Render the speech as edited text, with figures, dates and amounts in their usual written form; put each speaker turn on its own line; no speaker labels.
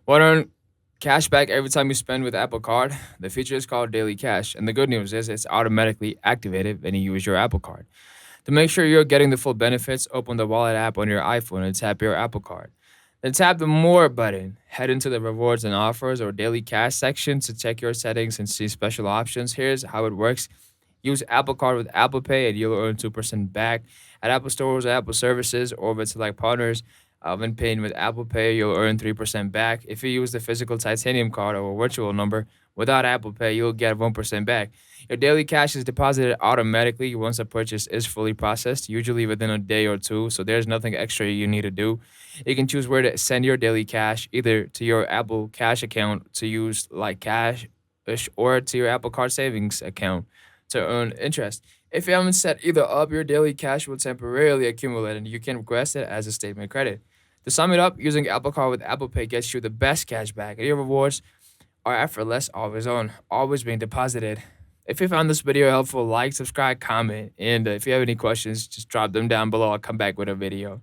Want to earn cash back every time you spend with Apple Card? The feature is called Daily Cash, and the good news is it's automatically activated when you use your Apple Card. To make sure you're getting the full benefits, open the Wallet app on your iPhone and tap your Apple Card. Then tap the More button. Head into the Rewards and Offers or Daily Cash section to check your settings and see special options. Here's how it works. Use Apple Card with Apple Pay and you'll earn 2% back at Apple stores, Apple services, or with select partners. When paying with Apple Pay, you'll earn 3% back. If you use the physical titanium card or a virtual number without Apple Pay, you'll get 1% back. Your daily cash is deposited automatically once a purchase is fully processed, usually within a day or two. So there's nothing extra you need to do. You can choose where to send your daily cash, either to your Apple Cash account to use like cash, or to your Apple Card savings account to earn interest. If you haven't set either up, your daily cash will temporarily accumulate and you can request it as a statement credit. To sum it up, using Apple Card with Apple Pay gets you the best cash back, and your rewards are effortless, always on, always being deposited. If you found this video helpful, like, subscribe, comment, and if you have any questions, just drop them down below. I'll come back with a video.